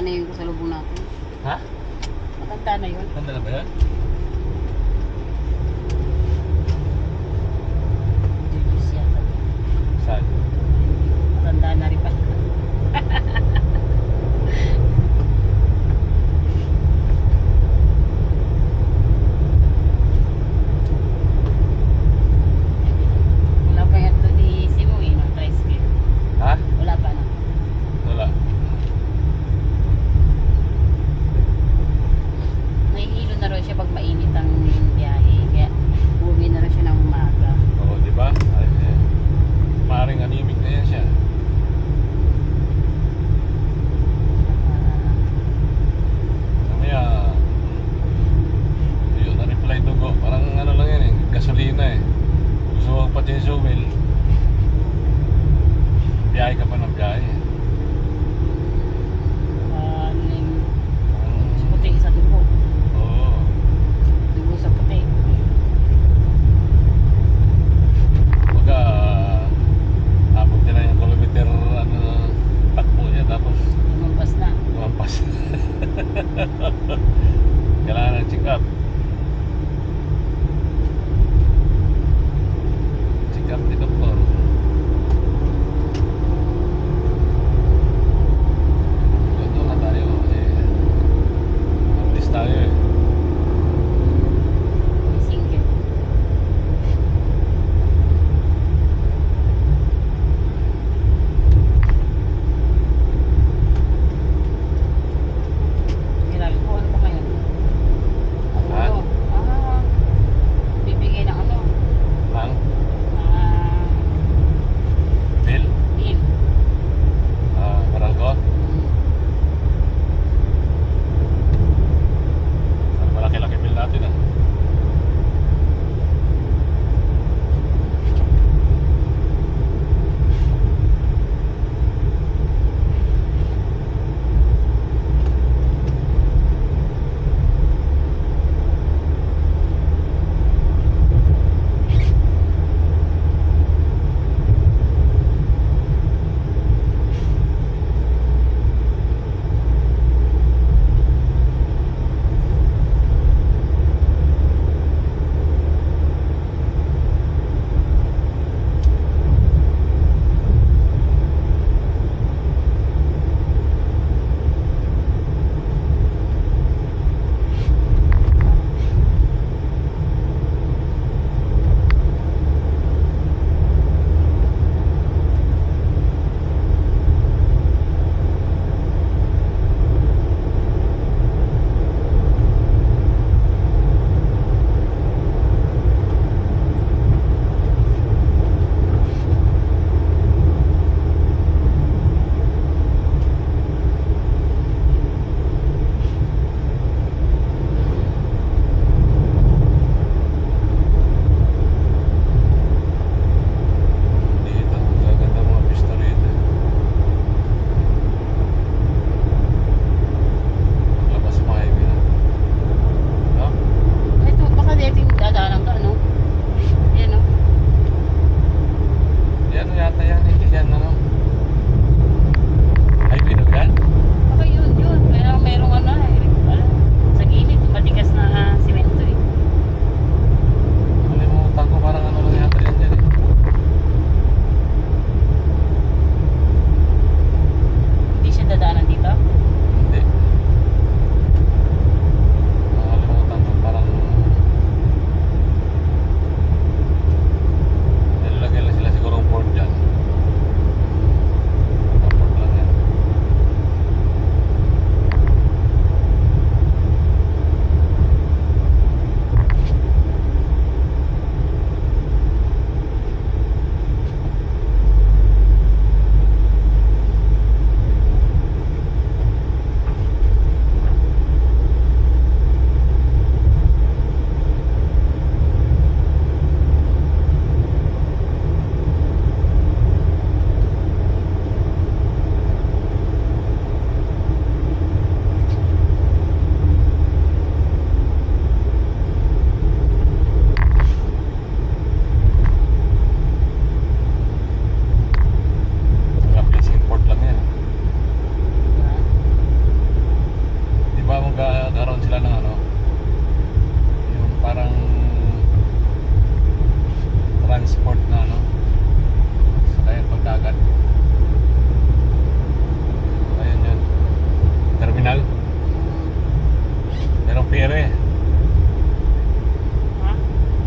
na yung kasalubong natin. Ha? Matanda na yun. Tanda na ba yan? Diyos yata. Saan? Matanda na rin pa. Wala pa yan doon ni Simoy ng tricycle. Ha? Wala pa na. Wala. Nahihilo na rin siya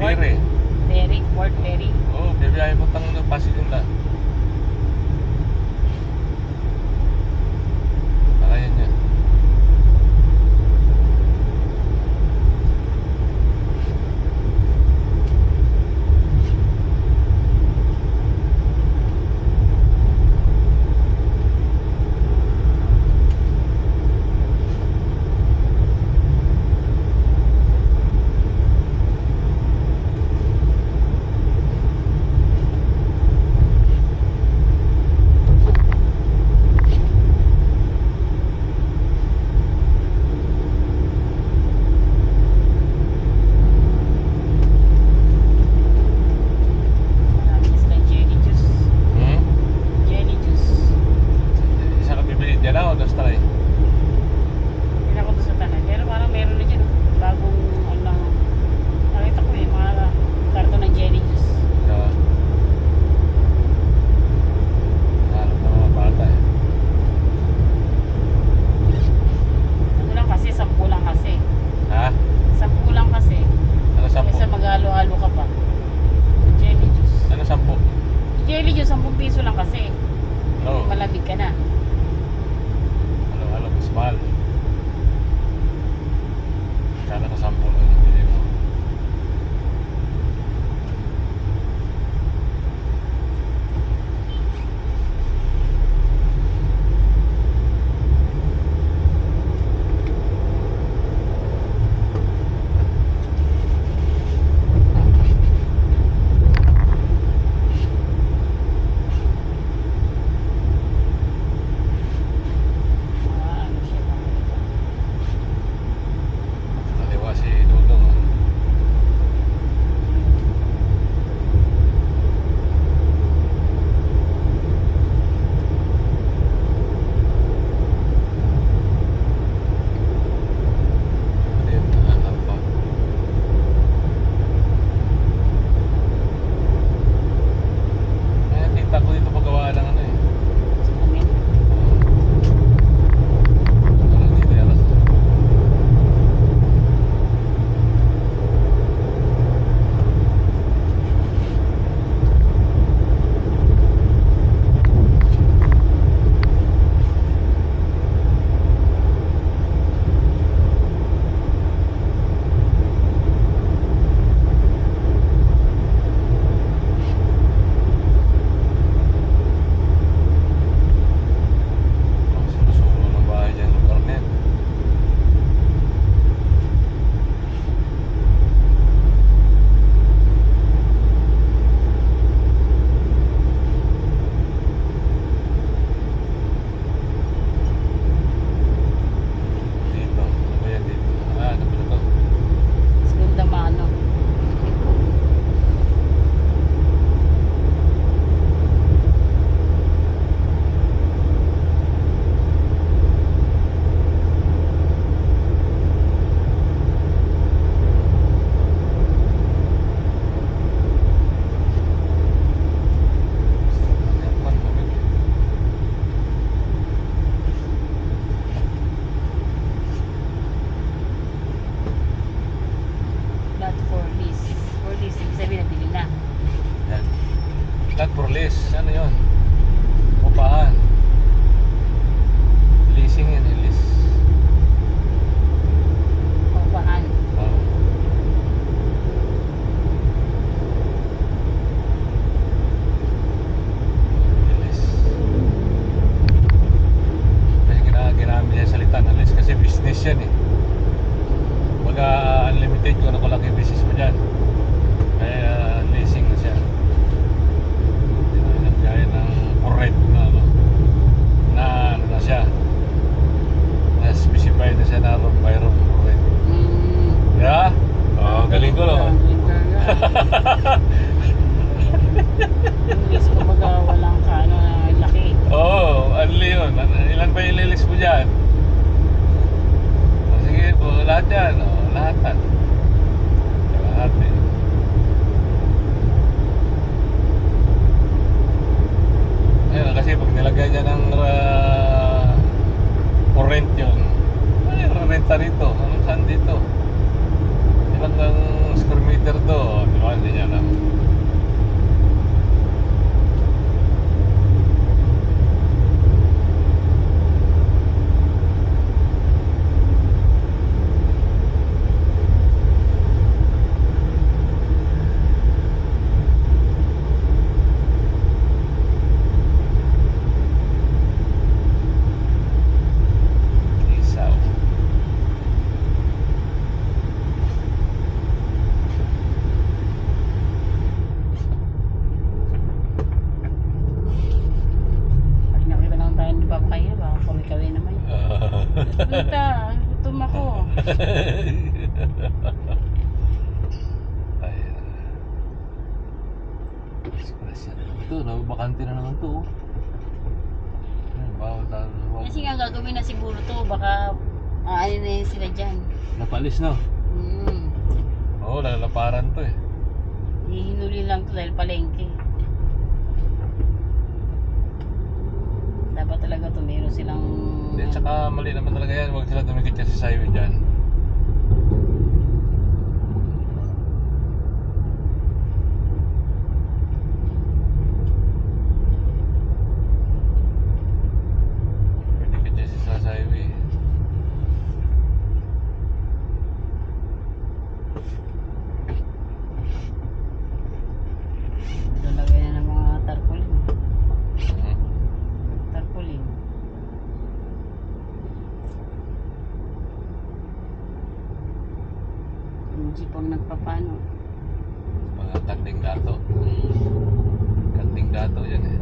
Ferry. Ferry, Port Ferry. Oo, bibiyahe mo tang Pasig yun lang. Nakayan niya. Marami silang jelly juice. Hmm? Jelly juice. Isa ka bibili dyan na o dos tayo? Hindi ako doon sa tanan. Pero parang meron na dyan. Bagong ano. Nakita ko mga karton ng jelly juice. Diba? Hanap ng mga bata eh. Ano lang kasi, 10 lang kasi. Ha? 10 lang kasi. Ano 10? Kaysa maghalo-halo ka pa. Jelly juice. Ano 10? Jelly juice, 10 piso lang kasi. No. Malamig ka na. Ano, mas mahal. Kala ko 10 lang yung bili mo. Ano siya ba? Naliwa si Dudong. Ah. Ayun, ano pa. Eh, kita ko dito paggawa ng ano eh. Amin. Parang dito yata. Sulo-sulo ng bahay dyan, lugar na yan. Dito, ano ba yan dito? Ah, ano pala to? Segunda mano. Aircon, lamig. Not for lease. For lease, ibig sabihin nabili na. Yan. Not for lease. Ano yun? Upahan. Leasing yan eh, lease. Paupahan. Oo. Lease. Kasi ginamit niya yung salita ng lease kasi business yan eh. Baga unlimited kung ano kalaki yung business mo dyan. Kaya leasing na siya. Hindi na nagkaya ng for rent na ano. Na ano na siya. Na-specify na siya na room by room for rent. Yeah? Oo, galing ko no? English, kumbaga walang kaano na laki. Oo, only yun. Ilan ba yung lilis mo dyan? O, sige po, lahat yan. O, lahatan. Lahat eh. Ayun, kasi pag nilagay niya ng for rent yun, ay, renta rito. Anong saan dito? Ilang square meter to? Express yan. Ito, bakante na naman to. Yan, bawal tayo. Kasi nga gagawin na siguro to, baka ano na yun sila dyan. Napalis na. Oo, lalaparan to eh. Hihinuli lang to dahil palengke. Dapat talaga to, meron silang... Hindi, tsaka mali naman talaga yan. Huwag sila dumikit kasi sa highway dyan. Dikit kasi sa highway. Lalagay na ng mga tarpaulin. Hmm. Tarpaulin. Yung jeep ang nagpapano. Mga kanding dato. Kanding dato yan eh.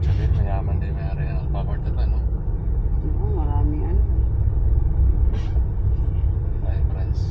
Sabihin, mayaman din may-ari ng Alphabet ito, no? Oo, maraming ano. Ay, friends.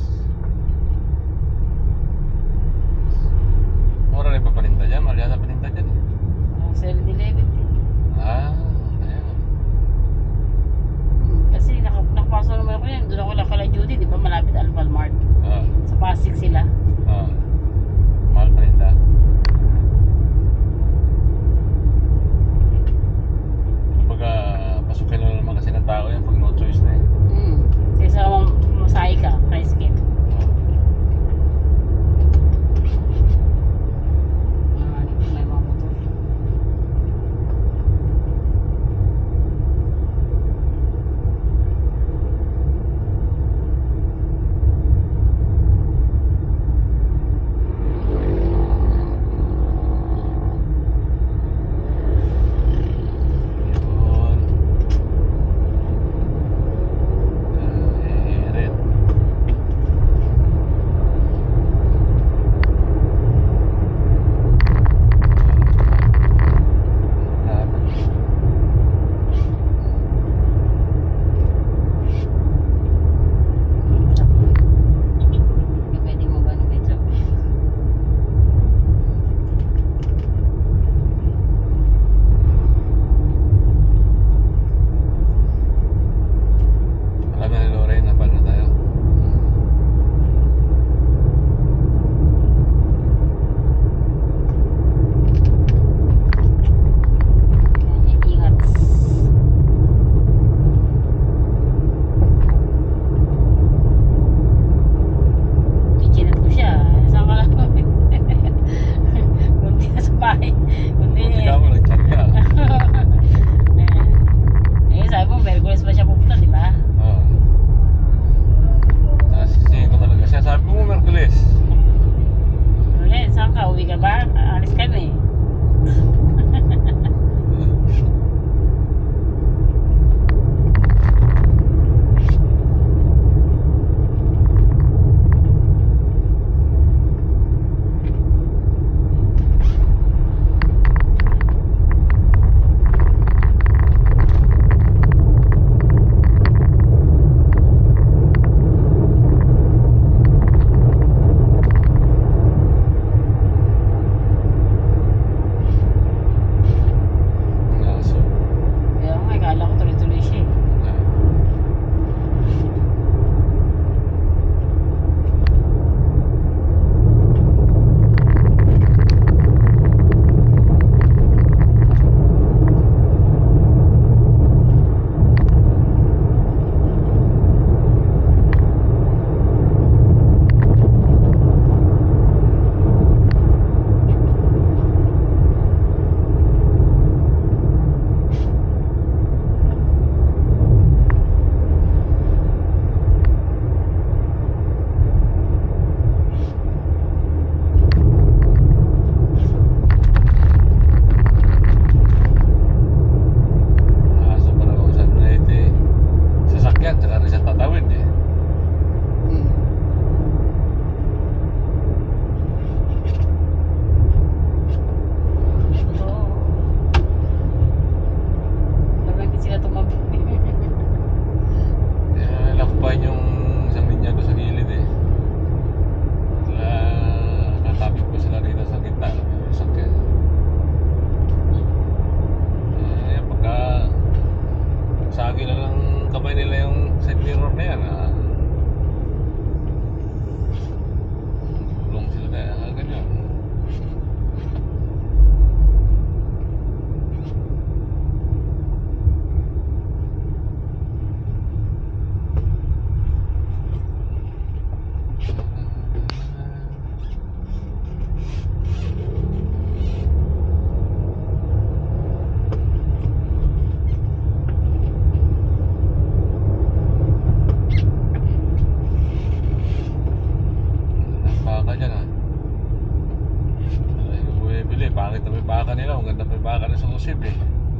baka nila, maganda pa yung baka na susip eh.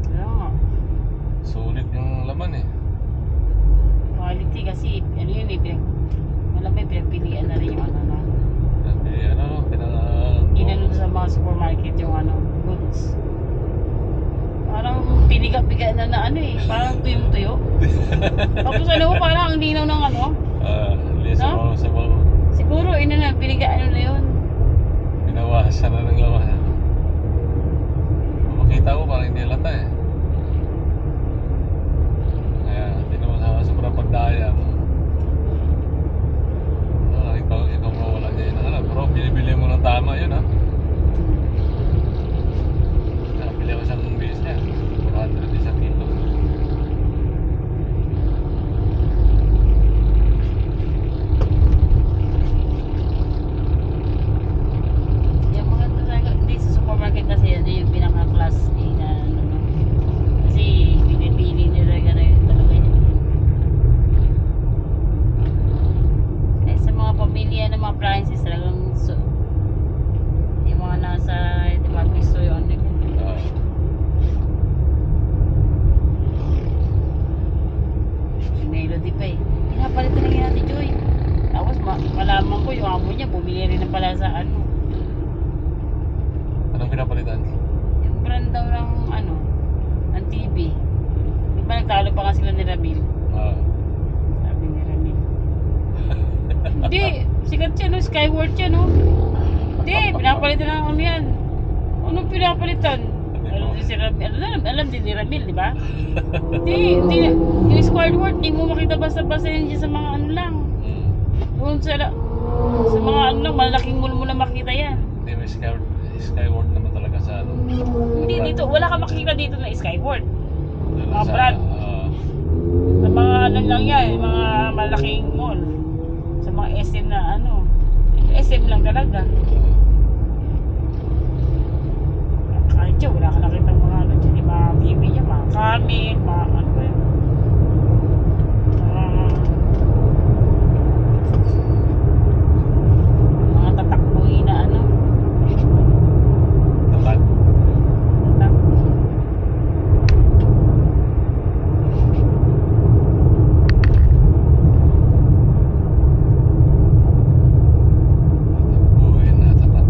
Kaya nga. Sulit yung laman eh. Quality kasi, ano yun eh, alam mo, pinagpilian na rin yung ano na. Sabi, ano, Inano sa mga supermarket yung ano, goods. Parang piniga-piga na na ano eh, parang tuyong-tuyo. Tapos ano, parang ang linaw ng ano. Lisa No? mo sa mga Siguro, piniga ano na yun. pinawasan na ng laman. Makita ko parang hindi lata eh. Kaya, hindi naman sa sobrang pagdaya mo. Ikaw mawala niya yun. Ano, pero binibili mo ng tama yun ha. Nakabili ako isang base niya. 400 isang kilo. Yung mga talaga, hindi sa supermarket kasi yan yung pinaka-class A na ano, no? Kasi pinipili nila gano'n talaga yun. Eh, sa mga pamilya ng mga appliances talagang yung mga nasa department store yung ano yun. Si Melody pa eh. Pinapalitan na natin Joy. Tapos malaman ko yung amo niya bumili rin na pala sa ano. Anong pinapalitan? Yung brand daw ng ano, ng TV. Di ba nagtalo pa nga sila ni Ramil? Sabi ni Ramil. Hindi, sikat siya no, Skyward siya no. Hindi, pinapalitan ng ano yan. Anong pinapalitan? Alam din si Ramil, alam din ni Ramil, di ba? Hindi, yung Skyward, di mo makita basta-basta yan dyan sa mga ano lang. Doon sa mga ano lang, malaking mall mo na makita yan. Hindi, may Skyward naman talaga sa ano. Hindi dito, wala ka makikita dito na Skyward. Doon Mga sa, brand. Sa mga ano lang yan, mga malaking mall. Sa mga SM na ano. SM lang talaga. Kahit siya, wala ka nakita mga ano dyan. Yung mga TV niya, mga Camel, mga ano ba yun. Mga tatakbuhin na ano. tapat. Tatakbo. Buhay na tapat.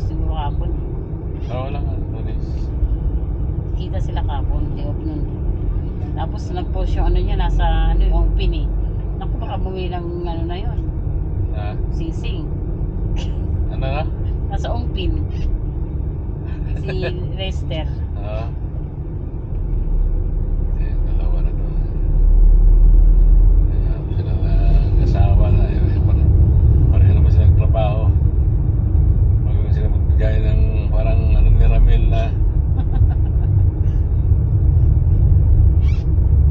siguro kapon. Oo lang, Lunes. Kita sila kapon, day off nun. Tapos nag-post yung ano niya, nasa ano yung pin eh. Naku, baka bumili ng ano na yun. Ha? Sing-sing. Ano na? Nasa ongpin. Si Lester. Oo. Dalawa na to. Kaya sila kasawa na. Pareho naman sila nagtrabaho. Huwag naman sila magbigay ng parang ano ni Ramil na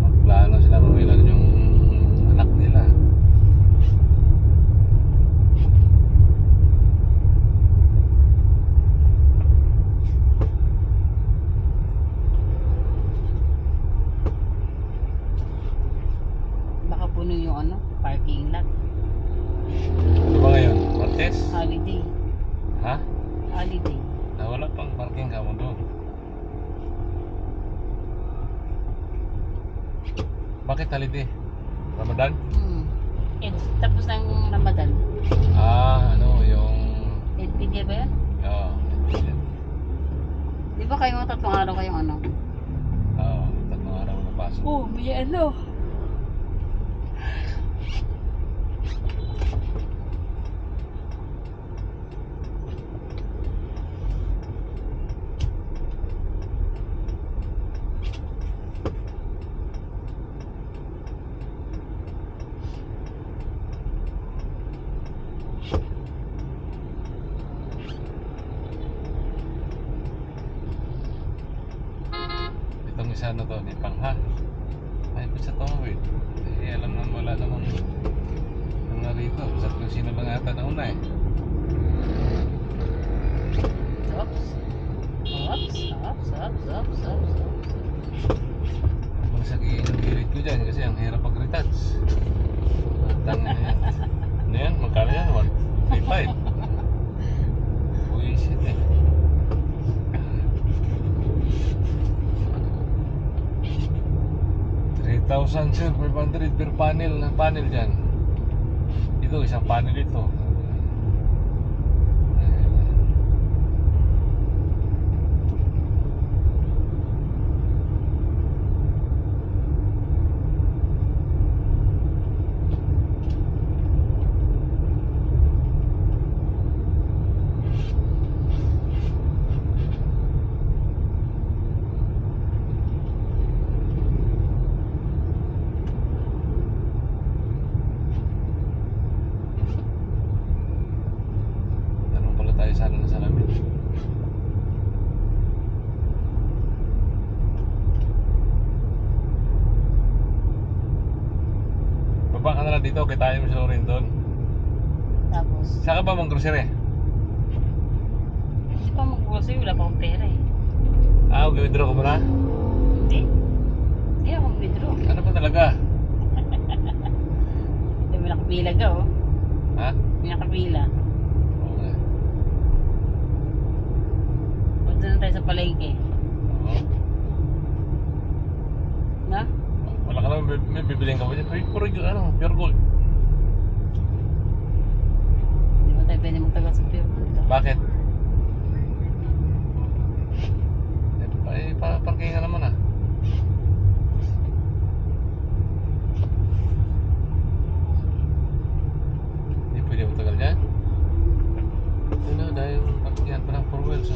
magplano sila kung ilan yung anak nila. Baka puno yung ano, parking lot. Ano ba ngayon? Martes? Holiday. Ha? Holiday. Wala pang parking ka mo doon. Bakit holiday? Ramadan? Eh, tapos ng Ramadan. Ano yung... Hindi ba yan? Oo. Di ba kayo tatlong araw kayong ano? Oo, tatlong araw na pasok. Oh, may ano. Itong isa na to, ni Pangha. Ay, pa sa tawid. Eh, alam naman wala namang mga rito. Sa kung sino lang ata na una eh. Oops. Oops. Oops. Oops. Oops. Oops. Kung sa gilit ko dyan kasi ang hirap pag-retouch. Tangin na yan. Ano yan? Magkano yan? 135. Buisit eh. $3,000 sir, 500 per panel ng panel dyan. Ito, isang panel ito. Tanong pala tayo sana na salamin. Baba ka na lang dito, kita tayo mo si Loren doon. Tapos, Saan ka ba mang grocery? hindi pa mag-grocery, wala pa akong pera eh. Mag-withdraw ka muna? Hindi. Hindi ako mag-withdraw. Ano ba talaga? May nakapila ka oh. Ha? May nakapila. Oo nga. Punta na tayo sa palengke. Oo. Na? Wala ka naman, may bibiliin ka ba dyan? Pure gold. Hindi ba tayo pwede magtagal sa Pure Gold? Bakit? Parking nga naman ah. Hindi pwede magtagal dyan. Ano, dahil parkingan pa ng 4 wheels.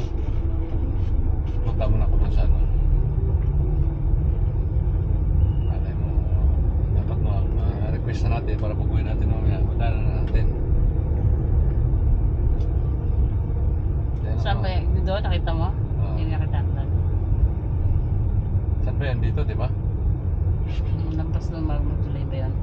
Punta mo na ako dun sa ano. Malay mo, dapat ma-request na natin para pag-uwi natin mamaya. Madala na natin. Saan ba yun? Doon, nakita mo? Oo. Hindi nakita ko lang. Saan ba yan? Dito, di ba? Lampas ng magtuloy ba yun?